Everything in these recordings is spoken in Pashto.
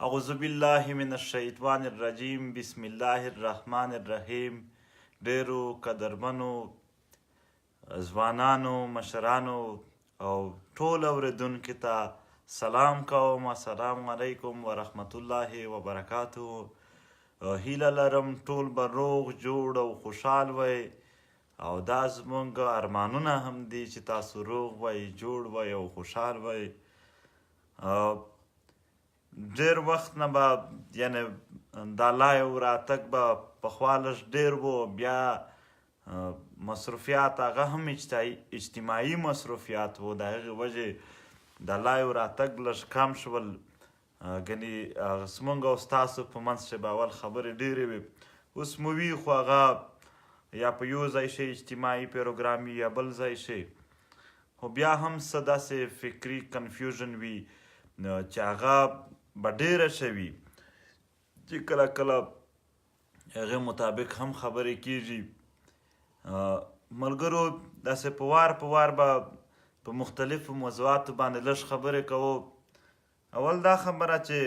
اعوذ بالله من الشیطان الرجیم بسم الله الرحمن الرحیم. ډیرو قدرمنو ځوانانو مشرانو او ټول اوریدونکو ته سلام کوم. السلام علیکم ورحمت الله وبرکاتہ. هیله لرم ټول به روغ جوړ او خوشحال وئ او دا زموږ ارمانونه هم دي چې تاسو روغ وئ جوړ وئ او خوشحال وئ. ډېر وخت نه به یعنې دا لایو راتګ به پخوا لږ ډېر و، بیا مصروفیات هغه هم اجتماعي مصروفیات و، د هغې وجې د لایو راتګ لږ کم شول. ګنې زموږ او ستاسو په منځ کې به اول خبرې ډېرې وي، اوس مو وي خو هغه یا په یو ځای شي اجتماعي پروګرام وي یا بل ځای شي، خو بیا هم څه داسې فکري کنفیوژن وي چې هغه به ډېره شوي چې کله کله هغې مطابق هم خبرې کېږي. ملګرو داسې په وار به په مختلفو موضوعاتو باندې لږ خبرې کوو. اول دا خبره چې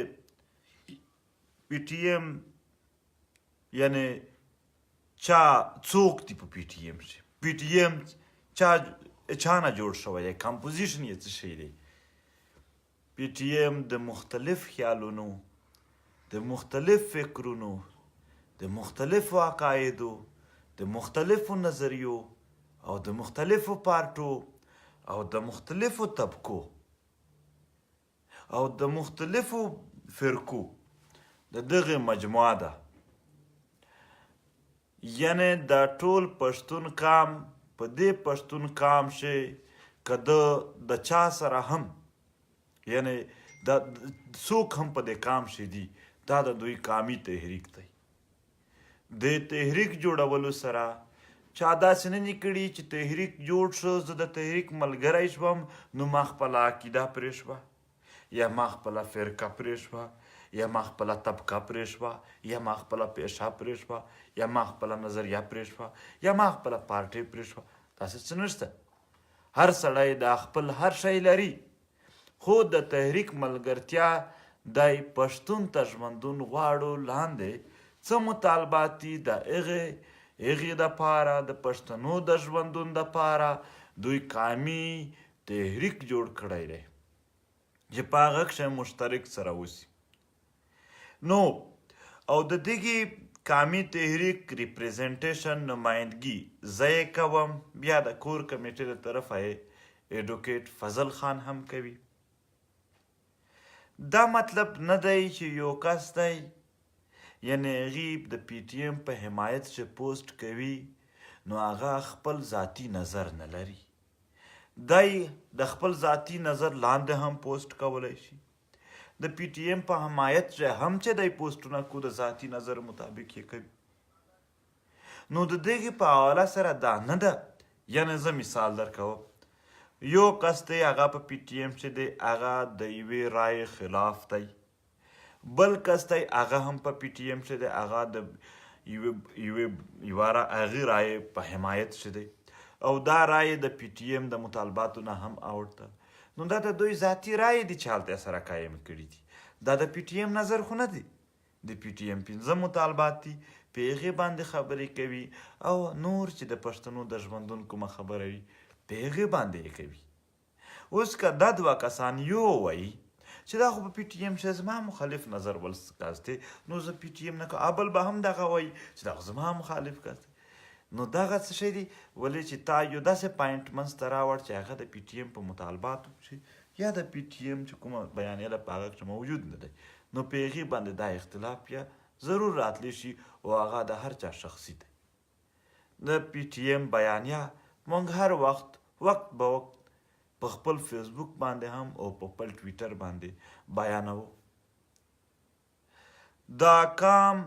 پی ټي ایم یعنې څوک دي په پی ټي ایم کې؟ پی ټي ایم چا نه جوړ شوی دی؟ کمپوزیشن یې څه شی دی؟ پی ټي ایم د مختلف خیالونو، د مختلف فکرونو، د مختلفو عقایدو، د مختلفو نظریو او د مختلفو پارټو او د مختلفو طبقو او د مختلفو فرقو د دغې مجموعه ده. یعنې دا ټول پښتون قام په دې پښتون قام چې که د چا سره هم یعنې دا څوک هم په دې قام شي دي، دا د دوی قامي تحریک دی. د تحریک جوړولو سره چا داسې نه دي کړي چې تحریک جوړ شو زه د تحریک ملګری شوم نو ما خپله عقیده پرې شوه یا ما خپله فرقه پرې شوه یا ما خپله طبقه پرې شوه یا ما خپله پیشه پرې شوه یا ما خپله نظریه پرې شوه یا ما خپله پارټۍ پرې شوه. داسې څه نشته. هر سړی د خپل هر شی لري، خو د تحریک ملګرتیا دی پښتون ته ژوندون غواړو لاندې څه مطالبات دي د هغې دپاره د پښتنو د ژوندون دپاره دوی قامي تحریک جوړ کړی دی چې په هغه کښې مشترک سره اوسي. نو او د دغې قامي تحریک ریپرزنټیشن نمایندګي زه یې کوم، بیا د کور کمیټې د طرفه یې ایډوکیټ فضل خان هم کوي. دا مطلب نه دی چې یو کس دی یعنې هغې د پی ټي ایم په حمایت چې پوسټ کوي نو هغه خپل ذاتي نظر نه لري. دی د خپل ذاتي نظر لاندې هم پوسټ کولی شي. د پی ټي ایم په حمایت چې هم چې دی پوسټونه کو د ذاتي نظر مطابق یې کوي. نو د دغې په حواله سره دا نه ده. یعنې زه مثال درکوم، یو کس دی هغه په پی ټي ایم چې دی هغه د یوې رایې خلاف دی، بل کس دی هغه هم په پی ټي ایم چې دی هغه د هغې رایې په حمایت چې دی او دا رایې د پی ټي ایم د مطالباتو نه هم اوړته. نو دا د دوی ذاتي رایې دي چې هلته یې سره قایم کړي دي. دا د پی ټي ایم نظر خو نه دی. د پی ټي ایم 15 مطالبات دي، په هغې باندې خبرې کوي او نور چې د پښتنو د ژوندون کومه خبره وي په هغې باندې یې کوي. اوس که دا دوه کسان یو وایي چې دا خو په پی ټي ایم چې زما مخالف نظر ول کس دی نو زه پی ټي ایم نه کوم، بل به هم دغه وایي چې دا خو زما مخالف کس دی. نو دغه څه شی دی ولې چې تا یو داسې پاینټ منځ ته راوړ چې هغه د پی ټي ایم په مطالباتو کښې یا د پی ټي ایم چې کومه بیانیه ده په هغه کښې موجود نه دی، نو په هغې باندې دا اختلاف بیا ضرور راتلی شي او هغه د هر چا شخصي دی. د پی ټي ایم بیانیه موږ هر وخت به وخت په خپل فیسبوک باندې هم او په خپل ټویټر باندې بیانوو. دا کام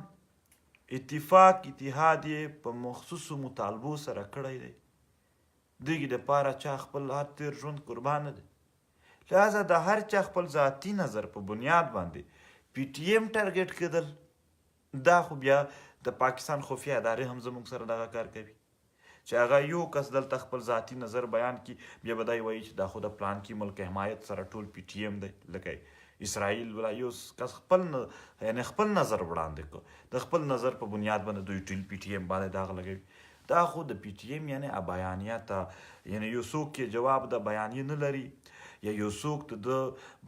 اتفاق اتحاد یې په مخصوصو مطالبو سره کړی دی. دغې دپاره چا خپل هر تیر ژوند قربان نه دی. لہذا د هر چا خپل ذاتي نظر په بنیاد باندې پی ټي ایم ټارګټ کېدل، دا خو بیا د پاکستان خفیه ادارې هم زموږ سره دغه کار کوي چې هغه یو کس دلته خپل ذاتي نظر بیان کړي، بیا به دی وایي چې دا خو د پلانکي ملک حمایت سره ټول پی ټي ایم دی. لکه اسرائیل ولا یو کس خپل یعنی خپل نظر وړاندې کړ، د خپل نظر په بنیاد باندې دوی ټول پی ټی ایم باندې داغ لګوي. دا خو د پی ټی ایم یعنی بیانیه ته یعنی یو څوک کې جواب د بیانیه نه لري یا یو څوک ته د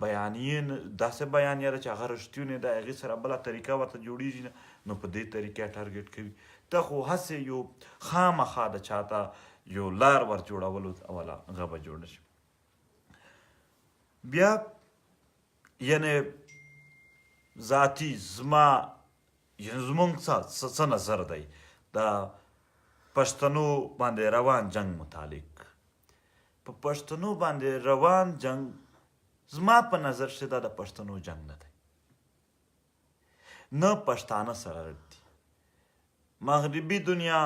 بیانیه داسې بیانیه ده چې هغه رښتونې ده، هغې سره بله طریقه ورته جوړېږي نه، نو په دې طریقه ټارګېټ کوي. ته خو هسې یو خامخا د چاته یو لار ور جوړولو اوله هغه به جوړ شي. بیا یعنی ذاتي زما یعنی زمونږ څه نظر دی د پښتنو باندې روان جنگ متعلق. په پښتنو باندې روان جنگ زما په نظر چې دا د پښتنو جنگ نه دی، نه پښتانه سره دی. مغربي دنیا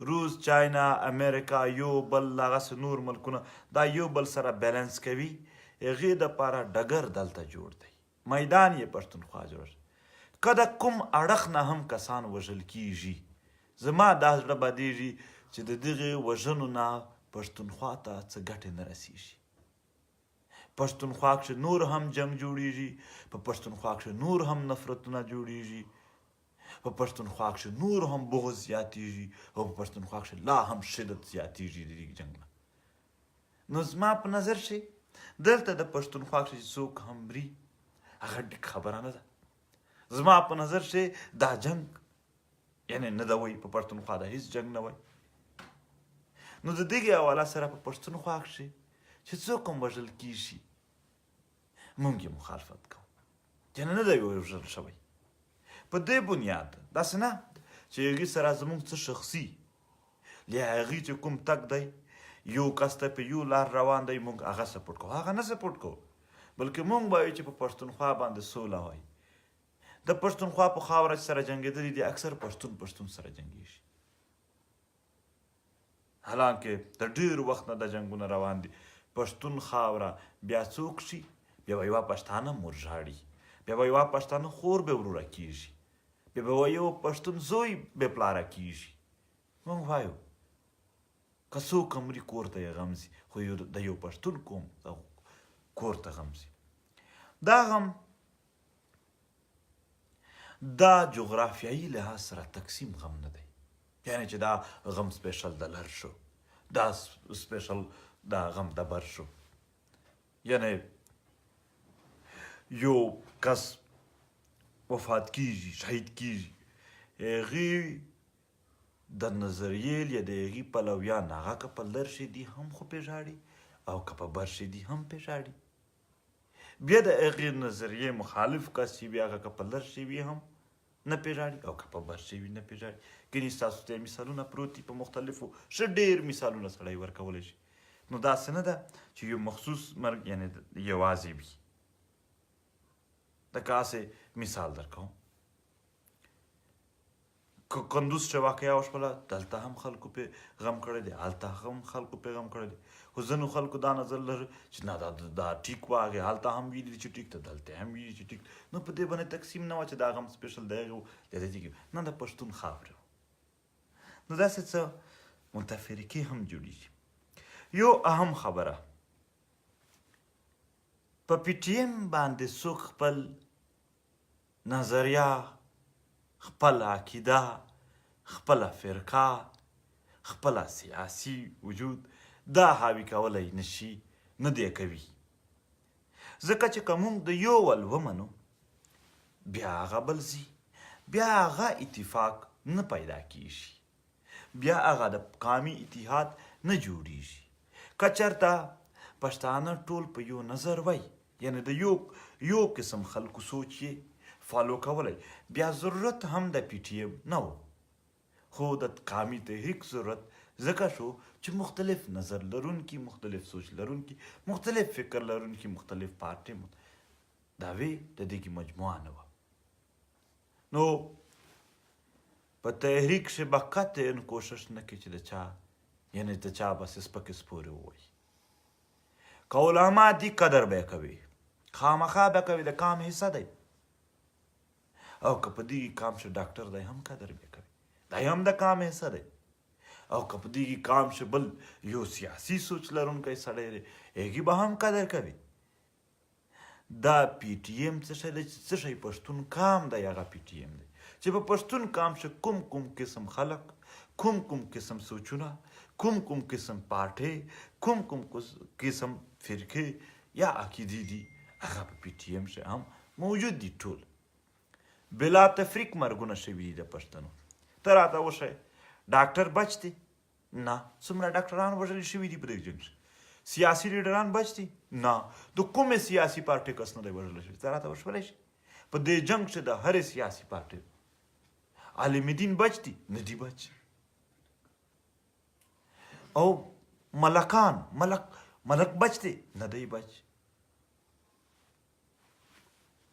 روس، چاینا، امریکا، یو بل هغسې نور ملکونه دا یو بل سره بیلنس کوي، هغې دپاره ډګر دلته جوړ دی، میدان یې پښتونخوا جوړ. که د کوم اړخ نه هم کسان وژل کیږي، زما دا زړه بدېږي چې د دغې وژنو نه پښتونخوا ته څه ګټې نه رسېږي. پښتونخوا کښې نور هم جنګ جوړېږي، په پښتونخوا کښې نور هم نفرتونه جوړېږي، په پښتونخوا کښې نور هم بغض زیاتېږي، او په پښتونخوا کښې لا هم شدت زیاتېږي د دې جنګ نه. نو زما په نظر چې دلته د پښتونخوا کښې چې څوک هم مري هغه ډېک خبره نه ده. زما په نظر چې دا جنګ یعنی نه ده وی، په پښتونخوا د هېڅ جنګ نه وی. نو د دغې حواله سره په پښتونخوا کښې چې څوک هم وژل کېږي مونږ یې مخالفت کوو، یعنې نه دی وژل شوی. په دې بنیاد داسې نه چې هغې سره زمونږ څه شخصي یا هغې چې کوم تګ دی یو کس ته په یو لار روان دی مونږ هغه سپورټ کوو، هغه نه سپورټ کوو، بلکې مونږ به وایو چې په پښتونخوا باندې سوله وایي. د پښتونخوا په خاوره سره جنګېدلي دي اکثر پښتون سره جنګېږي، حالانکه د ډېر وخت نه د جنګونه روان دي. پښتون خاوره بیا څوک شي، بیا به یوه پښتانه مور ژاړي، بیا به یوه پښتانه خور بې وروره کېږي، بیا به یو پښتون زوی بې پلاره کېږي. موږ وایو که څوک هم مري کور ته یې غم ځي، خو د یو پښتون قوم کور ته غم ځي. دا غم دا جغرافیایي لحاظ سره تقسیم غم نه دی، یعنی چې دا غم سپیشل د لر شو، دا سپیشل دا غم د بر شو. یعنی یو کس وفات کیږي، شهید کیږي، هغې د نظریې یا د هغې پلویان هغه که په لر شي دي هم خو پې ژاړي او که په بر شي دي هم پې ژاړي. بیا د هغې نظریې مخالف کس چې وي هغه که په لر شي وي هم نه پې ژاړي او که په بر شي وي نه پې ژاړي. ګنې ستاسو ته مثالونه پروت دي په مختلفو، ښه ډېر مثالونه سړی ورکولی شي. نو داسې نه ده چې یو مخصوص مرګ یعنې یوازې وي. لکه هسې مثال درکوم، کندوز چې واقعه وشوله دلته هم خلکو پې غم کړی دی، هلته هم خلکو پې غم کړی دی، خو ځینو خلکو دا نظر لري چې نه دا ټیک وه، هغې هلته هم ویلي دي چې ټیک ده، دلته هم ویلي چې ټیک. نو په دې باندې تقسیم نه وه چې دا غم سپیشل د هغې و یا د دې نه، د پښتون خاورې و. نو داسې څه متفرقې هم جوړېږي. یو اهم خبره، په پی ټي ایم باندې څوک خپل نظریه، خپل عقیده، خپله فرقه، خپله سیاسي وجود دا حاوي کولی نشي، نه دی کوي. ځکه چې که موږ د یو ول ومنو بیا هغه بل ځي، بیا هغه اتفاق نه پیدا کیږي، بیا هغه د قومي اتحاد نه جوړیږي. که چېرته پښتانه ټول په یو نظر وی، یعنی د یو قسم خلکو سوچ یې فالو کولی، بیا ضرورت هم د پی ټي ایم نه و، خو د قومي تحریک ضرورت ځکه شو چې مختلف نظر لرونکي، مختلف سوچ لرونکي، مختلف فکر لرونکي، مختلف پارټۍ دا وی د دې مجموعه نه وه. نو په تحریک کښې به قطعاً کوشش نه کوي چې د چا یعنی د چا بس سپکې سپورې ووایي. که علما دي قدر به یې کوي، خامخا به کوي، د قام حصه دی. او که په دې قام شه ډاکټر دی هم قدر به کوي، دا هم د قام حصه دی. او که په دې قام شه بل یو سیاسي سوچ لرونکی سړی دی، هغې به هم قدر کوي. دا پی ټي ایم څه شی پښتون کام دی هغه پی ټي ایم دی چې په پښتون کام چې کوم قسم خلک کوم قسم سوچونه کوم قسم پارټۍ کوم قسم فرقې یا عقیدې دي هغه په پی ټي ایم کې هم موجود دي ټول بلا تفریق مرګونه شوي دي د پښتنو ته راته وښیه ډاکټر بچ دی نه څومره ډاکټران وژلي شوي دي په دې جنګ کې سیاسي لیډران بچ دي نه د کومې سیاسي پارټۍ کس نه دی وژلی شوی ته راته وښولی شي په دې جنګ کې د هرې سیاسي پارټۍ عالم دین بچ دي نه دي بچ او ملکان ملک بچ دی نه دی بچ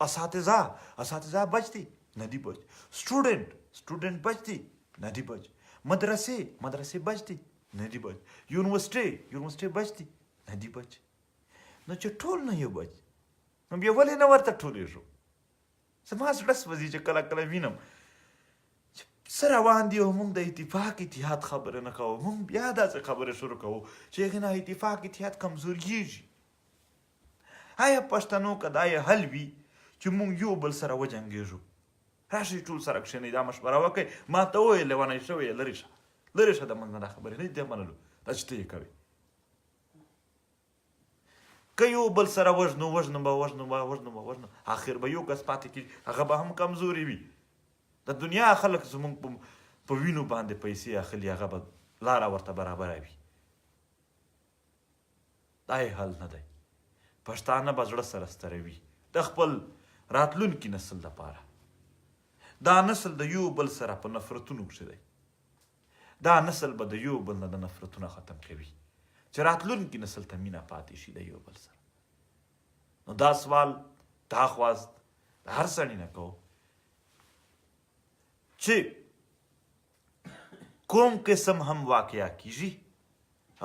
اساتذه بچ دي نه دي بچ سټوډنټ بچ دي نه دي بچ مدرسې بچ دي نه دي بچ یونیورسټۍ بچ دي نه دي بچ نو چې ټول نه یو بچ نو بیا ولې نه ورته ټولېږو زما زړه سوځي چې کله وینم چې څه روان دي او موږ د اتحاد خبره نه کوو موږ بیا داسې خبرې شروع کوو چې هغې نه اتحاد کمزورېږي آیا پښتنو که دا یې حل وي چې موږ یو بل سره وجنګېږو راشئ ټول سره کښېنئ دا مشوره وکړئ ما ته وویل لیونی شوی یې لرې شه د موږ نه دا خبرې نه دي منلو دا چې ته یې کوې که یو بل سره وژنو آخر به یو کس پاتې کېږي هغه به هم کمزوري وي د دنیا خلک زموږ په وینو باندې پیسې اخلي هغه به لاره ورته برابره وي دا یې حل نه دی پښتانه به زړه سره ستروي د خپل راتلونکي نسل دپاره دا نسل د یو بل سره په نفرتونو کښې دی دا نسل به د یو بل نه د نفرتونه ختم کوي چې راتلونکي نسل ته مینه پاتې شي د یو بل سره نو دا سوال دا خواست د هر سړي نه کوو چې کوم قسم هم واقعه کیږي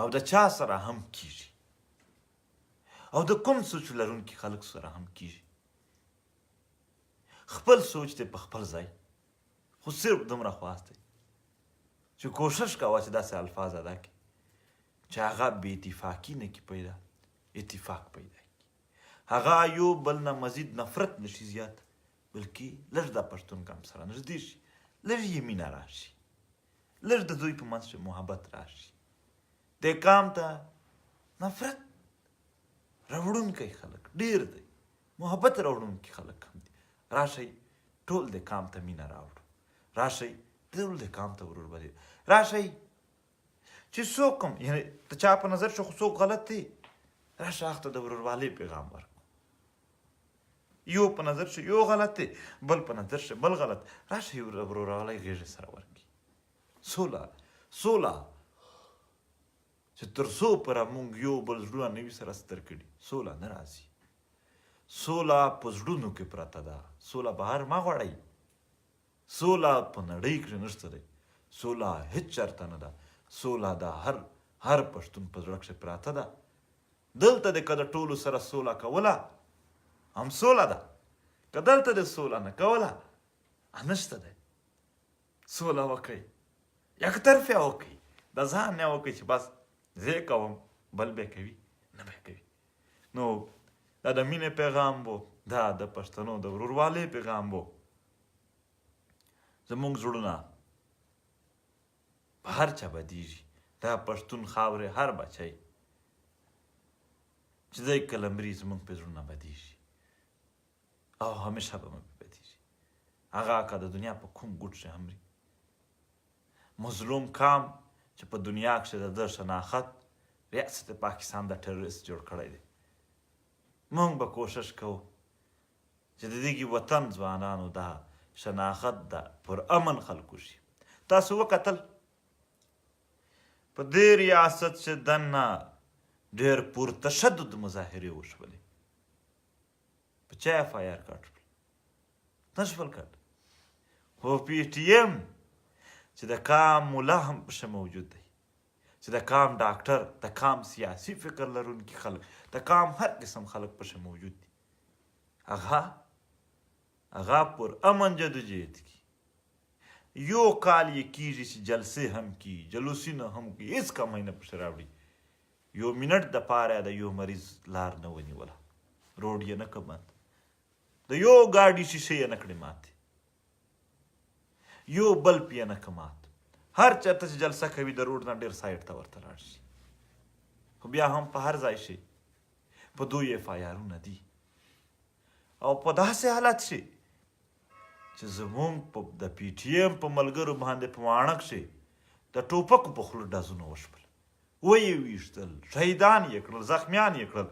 او د چا سره هم کیږي او د کوم سوچ لرونکي خلک سره هم کیږي خپل سوچ دی په خپل ځای خو صرف دومره خواست دی چې کوشش کوه چې داسې الفاظ ادا کړي چې هغه بې اتفاقي نه کړي پیدا اتفاق پیدا کړي هغه یو بل نه مزید نفرت نشي زیات بلکې لږ د پښتون قام سره نږدې شي لږ یې مینه راشي لږ د دوی په منځ کې محبت راشي دې قام ته نفرت راوړونکی خلک ډېر دی محبت راوړونکي خلک هم دي راشئ ټول د قام ته مینه راوړو راشئ ټول د قام ته ورور بدي راشئ چې څوک هم یعنی د چا په نظر چې څوک غلط دی راشه هغه ته د وروروالۍ پیغام ورکړو یو په نظر چې یو غلط دی بل په نظر چې بل غلط راشئ وروروالۍ غېږې سره ورکړي سوله چې تر څو پره موږ یو بل زړونه نه وي سره ستر کړي سوله نه راځي سوله په زړونو کې پرته ده سوله بهر مه غواړئ سوله په نړۍ کې نشته دی سوله هیڅ چېرته نه ده سوله د هر پښتون په زړه کښې پراته ده دلته د که د ټولو سره سوله کوله هم سوله ده که دلته د سوله نه کوله نشته دی سوله وکړئ یکطرفه وکړئ د ځان نه وکړئ چې بس زه یې کوم بل به کوي نه به کوي نو دا د مینې پیغام و دا د پښتنو د وروروالۍ پیغام و زموږ زړونه په هر چا بدیږي دا پښتون خاورې هر بچی چې دی کله مري زموږ په زړونه بدیږي او همیشه به مو پې بدیږي هغه که د دنیا په کوم ګوټ کښې هم مري مظلوم قام چې په دنیا کښې د ده شناخت ریاست پاکستان د ټرریست جوړ کړی دی موږ به کوشش کوو چې د دغې وطن ځوانانو دا شناخت د پر امن خلکو شي تاسو وکتل په دې ریاست چې دننه ډېر پرتشدد مظاهرې وشولې په چا اف آی آر کټ نه شول کټ خو پی ټي ایم چې د قام ملا هم پکښې موجود دی چې د قام ډاکټر د قام سیاسي فکر لرونکي خلک د قام هر قسم خلک پکښې موجود دي هغه پر امن جدوجہد کی یو کال یې کیږي چې جلسې هم کی جلوسونه هم کی هېڅ کمی نه پکښې راوړي یو منټ دپاره د یو مریض لار نه ونیوله روډ یې نه کړ بند، د یو ګاډي شیشې یې نه کړې ماتې، یو بلب یې نه کړ مات. هر چېرته چې جلسه کوي د روډ نه ډېر سایډ ته ورته لاړ شي. خو بیا هم په هر ځای شي په دوی اف آی آرونه دي، او په داسې حالت شي چې زمونږ د پی ټي ایم په ملګرو باندې په ماڼه کښې د ټوپکو په خوله ډزونه وشول، ویې ویشتل، شهیدان یې کړل، زخمیان یې کړل.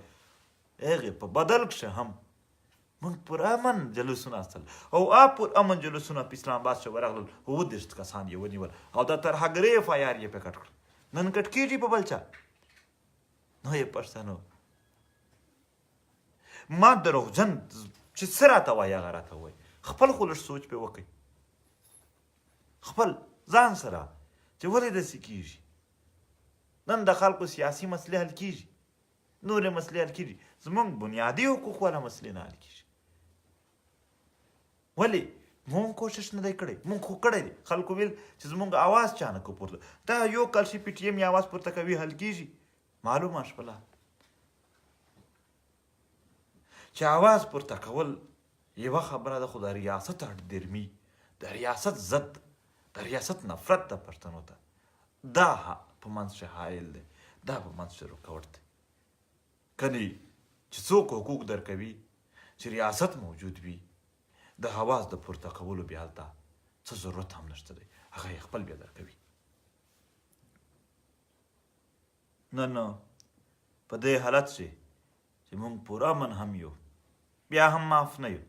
هغې په بدل کښې هم موږ پر امن جلوسونه استل، او پر امن جلوسونه په اسلام آباد ښه ورغلل، 30 کسان یې ونیول او د ترهګرۍ اف آی آر یې پرې کټ کړل. نن کټ کېږي په بل چا. نو یې پښتنو ما دروغجن چې څه راته وایي هغه راته وایي، خپل خو لږ سوچ پرې وکئ، خپل ځان سره چې ولې داسې کېږي. نن د خلکو سیاسي مسلې حل کېږي، نورې مسلې حل کېږي، زمونږ بنیادي حقوق والا مسلې نه حل کېږي. ولې مونږ کوشش نه دی کړی؟ مونږ خو کړی دی، خلکو ویل چې زمونږ آواز چا نه کو پورته، دا یو کال چې پی ټي ایم یې آواز پورته کوي حل کېږي. معلومه شوله چې آواز پورته کول یوه خبره ده، خو د ریاست اډدرمي، د ریاست ضد، د ریاست نفرت د پښتنو ته دا په منځ کښې حایل دی، دا په منځ کښې رکاوټ دی. کنې چې څوک حقوق درکوي چې ریاست موجود وي، د آواز د پورته کولو بیا هلته څه ضرورت هم نشته دی، هغه یې خپل بیا درکوي. نن په دې حالت کښې چې موږ پوره امن هم یو، بیا هم معاف نه یو،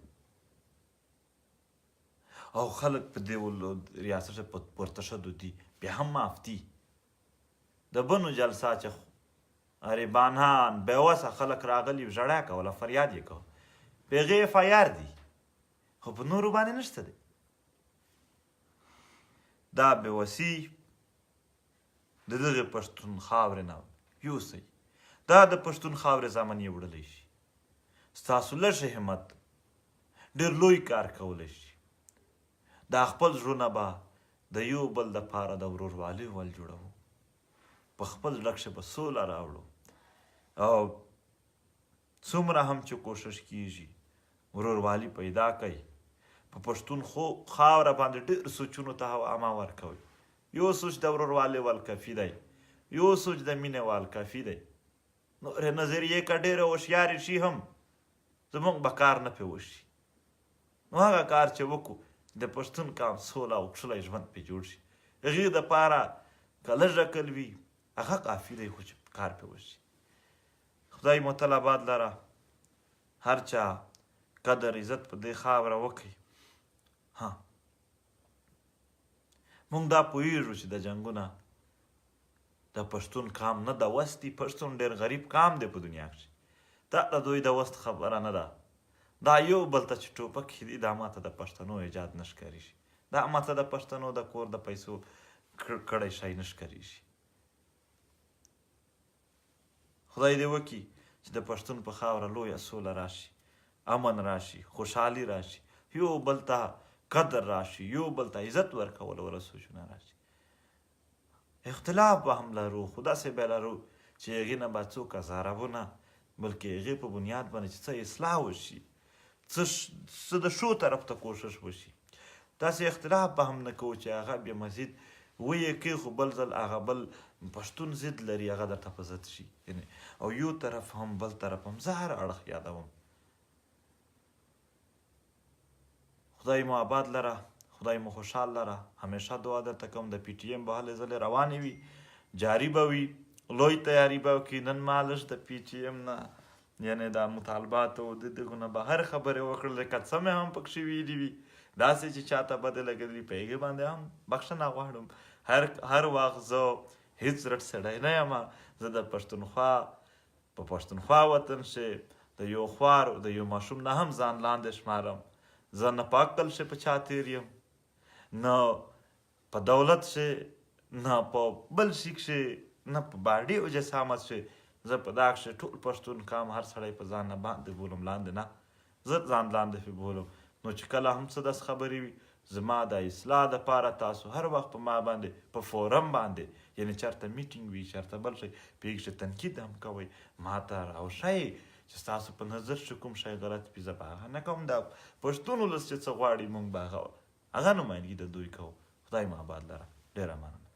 او خلک په دې ریاست کښې پورته شدو دي، بیا هم معاف دي. د بنو جلسه چې غریبانان بېوسه خلک راغلي، ژړا کوله، فریاد یې کوه، په هغې اف آی آر دي، خو په نورو باندې نشته دی. دا بېوسي د دغې پښتون خاورې نه یوسئ، دا د پښتون خاورې زامن یې وړلی شي. ستاسو لږ همت ډېر لوی کار کولی شي. دا خپل زړونه به د یو بل دپاره د وروروالۍ ول جوړوو، په خپل زړه کښې به سوله راوړو، او څومره هم چې کوشش کېږي وروروالي پیدا کوي. په پښتون خاوره باندې ډېر سوچونو ته عامه ورکوي. یو سوچ د وروروالۍ وال کافي دی، یو سوچ د مینې وال کافي دی. نورې نظریې که ډېره هوښیارې شي هم زموږ به کار نه پرې وشي. نو هغه کار چې وکړو د پښتون قام سوله او کښلی ژوند پرې جوړ شي، هغې دپاره که لږ عقل وي هغه کافي دی، خو چې کار پرې وشي. خدای مو تل آباد لره. هر چا قدر عزت په دې خاوره وکړي. ها موږ دا پوهېږو چې د جنګونه د پښتون قام نه د وس دي. پښتون ډېر غریب قام دی په دنیا کښې، دا د دوی د وس خبره نه ده. دا یو بل ته چې ټوپک دي، دا ماته د پښتنو ایجاد نه ښکارېږي، دا ماته د پښتنو د کور د پیسو کړی شی نه ښکارېږي. خدای دې وکړي چې د پښتون په خاوره لویه سوله راشي، امن راشي، خوشحالي راشي، یو بل ته قدر راشي، یو بل ته عزت ورکول ورسوچونه راشي. اختلاف به هم لرو، خو داسې به لرو چې هغې نه به څوک ازاروونه، بلکې هغې په بنیاد باندې چې څه اصلاح وشي، څه د ښو طرف ته کوشش وشي. داسې اختلاف به هم نه کوو چې هغه بیا مزید ویې کوي، خو بل ځل هغه بل پښتون ضد لري، هغه درته په ضد شي. او یو طرف هم بل طرف هم، زه هر اړخ یادوم. خدای مو آباد لره، خدای مو خوشحال لره. همیشه دعا درته کوم د پی ټي ایم به هلې ځلې روانې وي، جاري به وي، لوی تیاري به وکړي. نن ما لږ د پی ټي ایم نه یعنې د مطالباتو د دغو نه بهر خبرې وکړلې، که څه مې هم پکښې ویلي وي داسې چې چاته بدې لګېدلي، په هغې باندې هم بخښنه غواړم. هر وخت زه هېڅ رټ سړی نه یم، زه د پښتونخوا په پښتونخوا وطن کښې د یو خوار د یو ماشوم نه هم ځان لاندې شمارم. زه نه په عقل کښې په چا تېر یم، نه په دولت کښې، نه په بل شي کښې، نه په باډي او جسامت کښې. زه په دا کښې ټول پښتون قام هر سړی په ځان نه باندې بولم، لاندې نه، زه ځان لاندې پې بولم. نو چې کله هم څه داسې خبرې وي زما د اصلاح دپاره تاسو هر وخت په ما باندې په فورم باندې، یعنې چېرته میټینګ وي، چېرته بل شی، په هغې کښې تنقید هم کوئ، ما ته راوښایئ چې ستاسو په نظر چې کوم شی غلط وي زه به هغه نه کوم. دا پښتون ولس چې څه غواړي موږ به هغه نمایندګي د دوی کوو. خدای مو آباد لره. ډېره مننه.